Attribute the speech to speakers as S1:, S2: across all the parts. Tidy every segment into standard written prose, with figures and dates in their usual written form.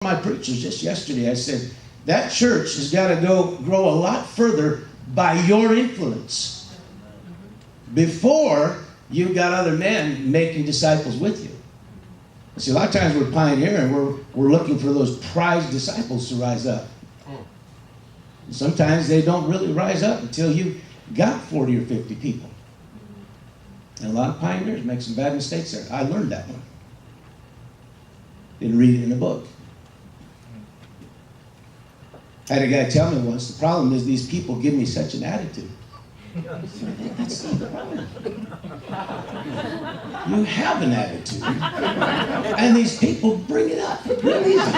S1: My preachers just yesterday, I said, that church has got to grow a lot further by your influence before you've got other men making disciples with you. See, a lot of times we're pioneering, we're looking for those prized disciples to rise up. Sometimes they don't really rise up until you've got 40 or 50 people. And a lot of pioneers make some bad mistakes there. I learned that one. Didn't read it in a book. I had a guy tell me once, the problem is these people give me such an attitude. That's not the problem. You have an attitude. And these people bring it up real easy.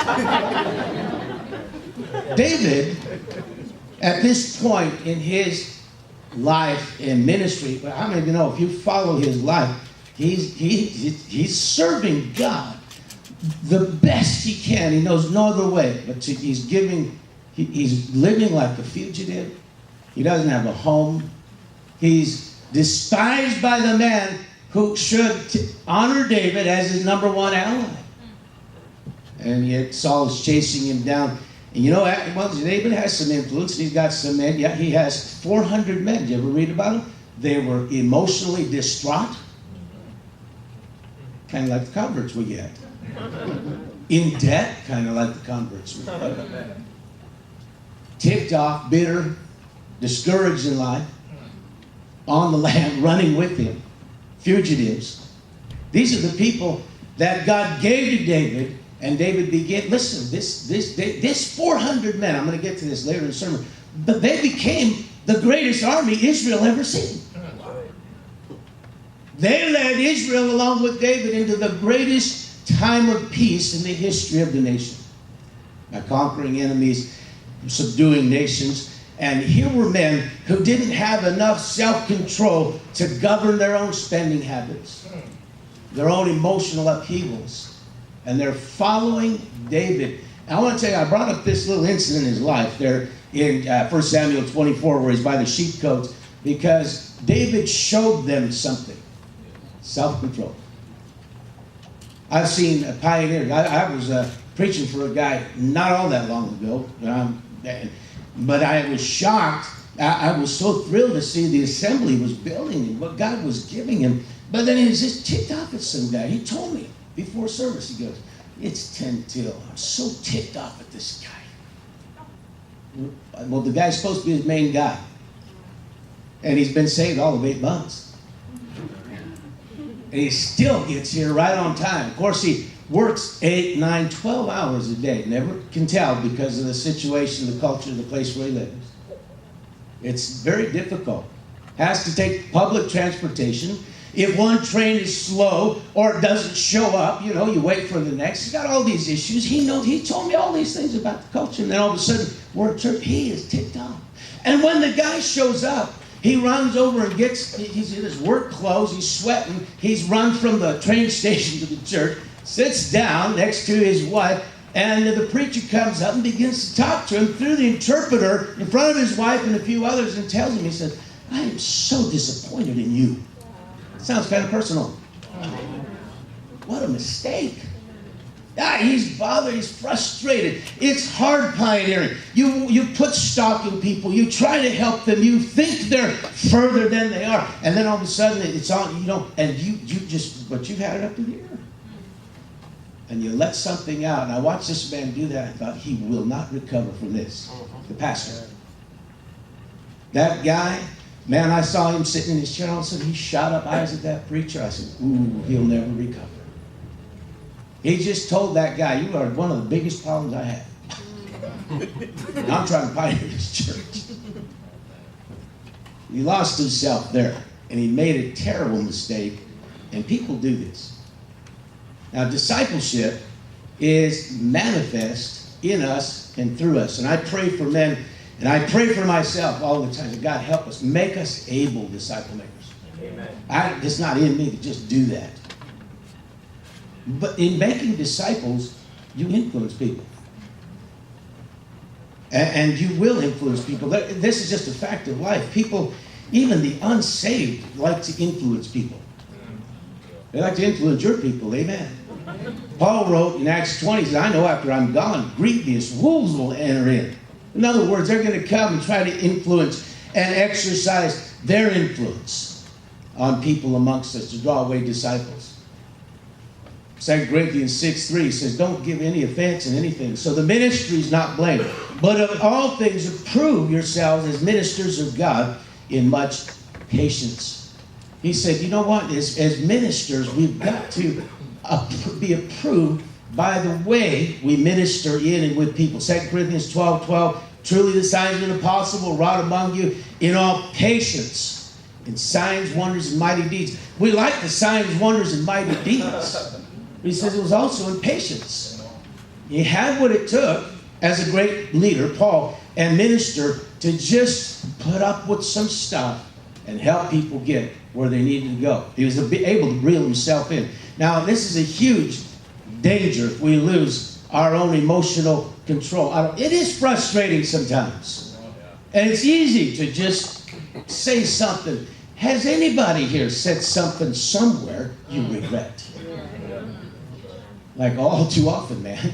S1: David, at this point in his life and ministry, but how many of you know if you follow his life, he's serving God the best he can. He knows no other way, but he's living like a fugitive. He doesn't have a home. He's despised by the man who should honor David as his number one ally. And yet Saul is chasing him down. And you know, well, David has some influence. He's got some men. Yeah, he has 400 men. Did you ever read about them? They were emotionally distraught. Kind of like the converts we get. In debt, kind of like the converts we get. Ticked off, bitter, discouraged in life, on the land, running with him, fugitives. These are the people that God gave to David, and David began, listen, this 400 men, I'm going to get to this later in the sermon, but they became the greatest army Israel ever seen. They led Israel along with David into the greatest time of peace in the history of the nation. By conquering enemies, subduing nations. And here were men who didn't have enough self-control to govern their own spending habits, their own emotional upheavals. And they're following David. And I want to tell you, I brought up this little incident in his life there in 1 Samuel 24 where he's by the sheepcotes, because David showed them something. Self-control. I've seen pioneers. I was preaching for a guy not all that long ago. But I was shocked. I was so thrilled to see the assembly was building and what God was giving him. But then he was just ticked off at some guy. He told me before service, he goes, it's 10 till. I'm so ticked off at this guy. Well, the guy's supposed to be his main guy. And he's been saved all of 8 months. And he still gets here right on time. Of course, he works 8, 9, 12 hours a day. Never can tell because of the situation, the culture, the place where he lives. It's very difficult. Has to take public transportation. If one train is slow or it doesn't show up, you wait for the next. He's got all these issues. He told me all these things about the culture. And then all of a sudden, we're at church. He is ticked off. And when the guy shows up, he runs over and he's in his work clothes. He's sweating. He's run from the train station to the church. Sits down next to his wife, and the preacher comes up and begins to talk to him through the interpreter in front of his wife and a few others and tells him, he says, I am so disappointed in you. It sounds kind of personal. What a mistake. He's bothered, he's frustrated. It's hard pioneering. You put stock in people, you try to help them, you think they're further than they are, and then all of a sudden it's on, and but you've had it up to here. And you let something out. And I watched this man do that. I thought, he will not recover from this. The pastor. That guy, man, I saw him sitting in his chair. All of a sudden, he shot up eyes at that preacher. I said, ooh, he'll never recover. He just told that guy, you are one of the biggest problems I have. And I'm trying to pioneer this church. He lost himself there. And he made a terrible mistake. And people do this. Now, discipleship is manifest in us and through us. And I pray for men, and I pray for myself all the time. That God help us, make us able disciple makers. Amen. It's not in me to just do that. But in making disciples, you influence people. And you will influence people. This is just a fact of life. People, even the unsaved, like to influence people. They like to influence your people, amen. Paul wrote in Acts 20, he said, I know after I'm gone, grievous wolves will enter in. In other words, they're going to come and try to influence and exercise their influence on people amongst us to draw away disciples. 2 Corinthians 6:3 says, don't give any offense in anything. So the ministry is not blamed. But of all things, approve yourselves as ministers of God in much patience. He said, you know what? As ministers, we've got to be approved by the way we minister in and with people. 2 Corinthians 12:12, truly the signs of the apostle will wrought among you in all patience, in signs, wonders, and mighty deeds. We like the signs, wonders, and mighty deeds. But he says it was also in patience. He had what it took as a great leader, Paul, and minister to just put up with some stuff and help people get where they needed to go. He was able to reel himself in. Now, this is a huge danger if we lose our own emotional control. It is frustrating sometimes. And it's easy to just say something. Has anybody here said something somewhere you regret? Like all too often, man.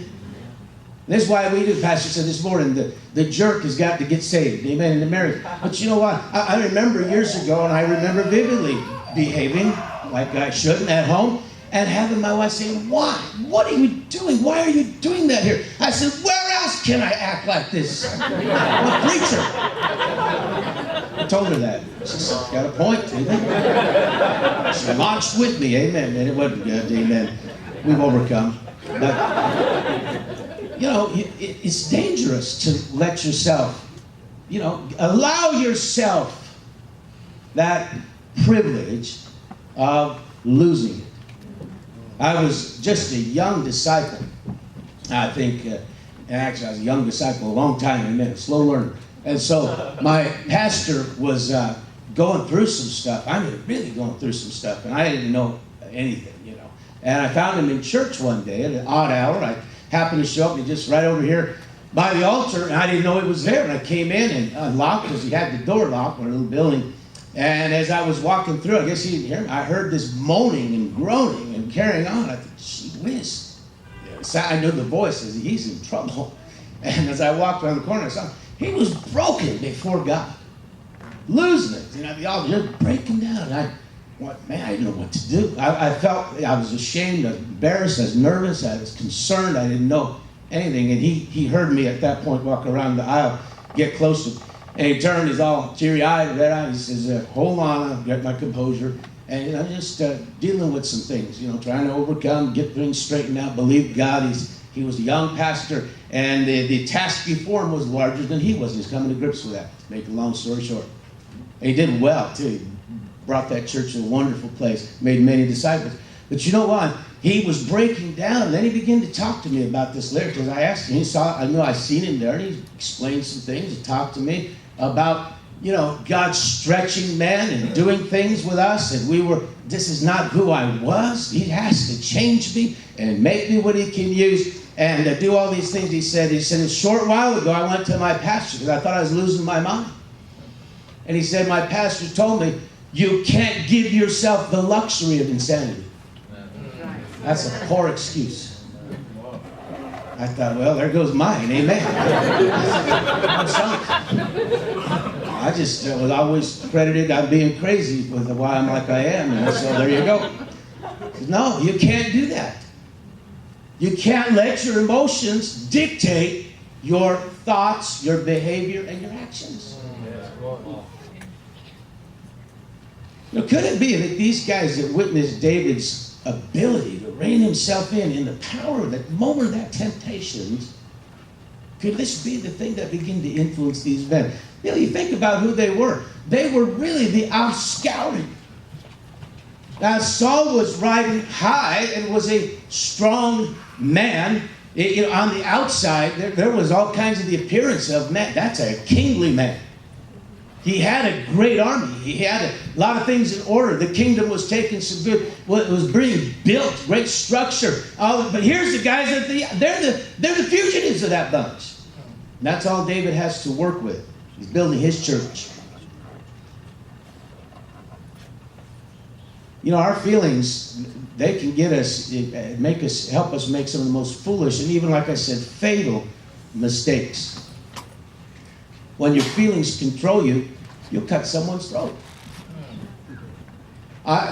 S1: This is why we do, Pastor said this morning, the jerk has got to get saved. Amen, in the marriage. But you know what? I remember years ago, and I remember vividly behaving like I shouldn't at home, and having my wife say, why? What are you doing? Why are you doing that here? I said, where else can I act like this? I'm a preacher. I told her that. She said, got a point, amen. She launched with me, amen. And it wasn't good, amen. We've overcome. But, you know, it's dangerous to let yourself, you know, allow yourself that privilege of losing it. I was just a young disciple. I think, actually, I was a young disciple a long time, amen, a slow learner. And so my pastor was going through some stuff. I mean, really going through some stuff, and I didn't know anything, you know. And I found him in church one day at an odd hour. I happened to show up, and just right over here by the altar, and I didn't know he was there. And I came in and unlocked, because he had the door locked in a little building. And as I was walking through, I guess he didn't hear me, I heard this moaning and groaning and carrying on. I thought, gee whiz. So I knew the voice, as he's in trouble. And as I walked around the corner, I saw him. He was broken before God. Losing it. You know, the altar, just breaking down. And I went, man, I didn't know what to do. I felt, I was ashamed, I was embarrassed, I was nervous, I was concerned, I didn't know anything. And he heard me at that point walk around the aisle, get close to him. And he turned, he's all teary-eyed, red-eyed. He says, hold on, I'll get my composure. And, you know, just dealing with some things, you know, trying to overcome, get things straightened out, believe God. He was a young pastor, and the task before him was larger than he was. He's coming to grips with that, to make a long story short. And he did well, too. He brought that church to a wonderful place, made many disciples. But you know what? He was breaking down, and then he began to talk to me about this later, because I asked him, I knew I seen him there, and he explained some things, he talked to me about, you know, God stretching men and doing things with us, and this is not who I was. He has to change me and make me what he can use and do all these things. He said a short while ago, I went to my pastor because I thought I was losing my mind. And he said, my pastor told me, you can't give yourself the luxury of insanity. That's a poor excuse. I thought, well, there goes mine, amen. I'm sorry. I just was always credited on being crazy with why I'm like I am, and so there you go. No, you can't do that. You can't let your emotions dictate your thoughts, your behavior, and your actions. Now, could it be that these guys that witnessed David's ability to rein himself in the power of that moment of that temptation, could this be the thing that began to influence these men? You know, you think about who they were. They were really the out-scouting. Now, Saul was riding high and was a strong man. You know, on the outside, there was all kinds of the appearance of man. That's a kingly man. He had a great army. He had a lot of things in order. The kingdom was taking some good, well, it was being built, great structure. But here's the guys that they're the fugitives of that bunch. And that's all David has to work with. He's building his church. You know, our feelings, they can get us, help us make some of the most foolish and even, like I said, fatal mistakes. When your feelings control you, you'll cut someone's throat.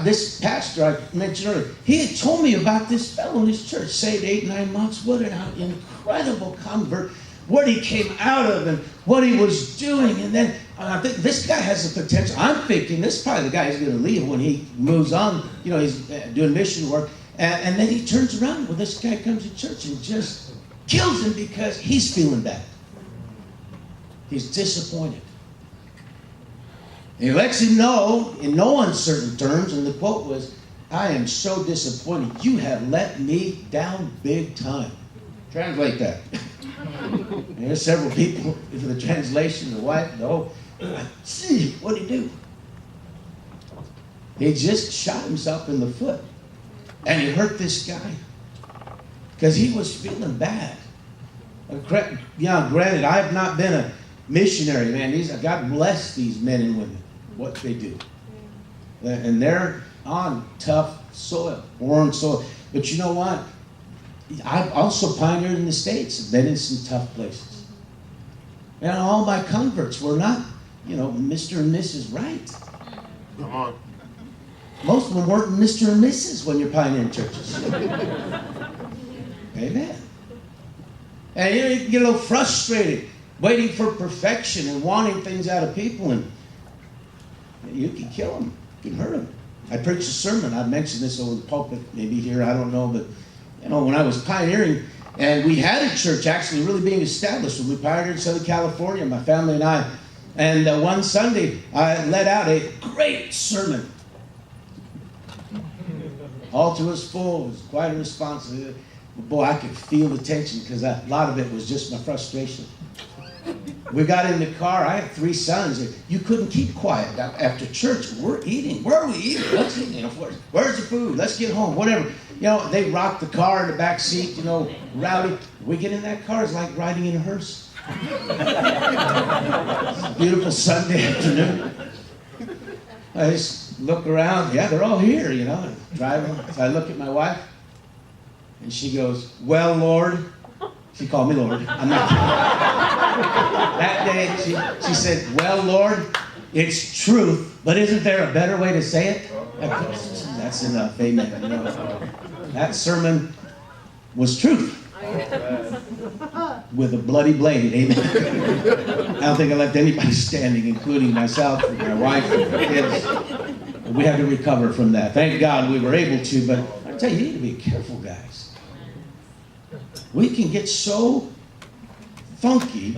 S1: This pastor I mentioned earlier, he had told me about this fellow in his church, saved 8, 9 months. What an incredible convert. What he came out of and what he was doing. And then I think this guy has the potential. I'm thinking this is probably the guy who's going to leave when he moves on. You know, he's doing mission work. And then he turns around when this guy comes to church and just kills him because he's feeling bad. He's disappointed. And he lets him know in no uncertain terms, and the quote was, "I am so disappointed. You have let me down big time." Translate that. And there's several people for the translation, the wife, the whole, gee, what did he do? He just shot himself in the foot. And he hurt this guy because he was feeling bad. Yeah, granted, I have not been a missionary, man. God bless these men and women, what they do. And they're on tough soil, foreign soil. But you know what? I've also pioneered in the States, been in some tough places. And all my converts were not, you know, Mr. and Mrs. Right.
S2: Come on.
S1: Most of them weren't Mr. and Mrs. when you're pioneering churches. Amen. And you get a little frustrated, waiting for perfection and wanting things out of people, and you can kill them, you can hurt them. I preached a sermon, I've mentioned this over the pulpit, maybe here, I don't know, but you know, when I was pioneering, and we had a church actually really being established when we pioneered in Southern California, my family and I. And one Sunday, I let out a great sermon. Altar was full, it was quite a response. Boy, I could feel the tension because a lot of it was just my frustration. We got in the car. I had 3 sons. You couldn't keep quiet. After church, we're eating. Where are we eating? Let's eat. You know, where's the food? Let's get home. Whatever. You know, they rocked the car in the back seat. You know, rowdy. We get in that car. It's like riding in a hearse. It's a beautiful Sunday afternoon. I just look around. Yeah, they're all here. You know, driving. So I look at my wife, and she goes, "Well, Lord." She called me Lord. I'm not kidding. That day, she said, "Well, Lord, it's truth, but isn't there a better way to say it?" That's enough. Amen. You know, that sermon was truth with a bloody blade. Amen. I don't think I left anybody standing, including myself, and my wife, and my kids. We had to recover from that. Thank God we were able to, but I tell you, you need to be careful, guys. We can get so funky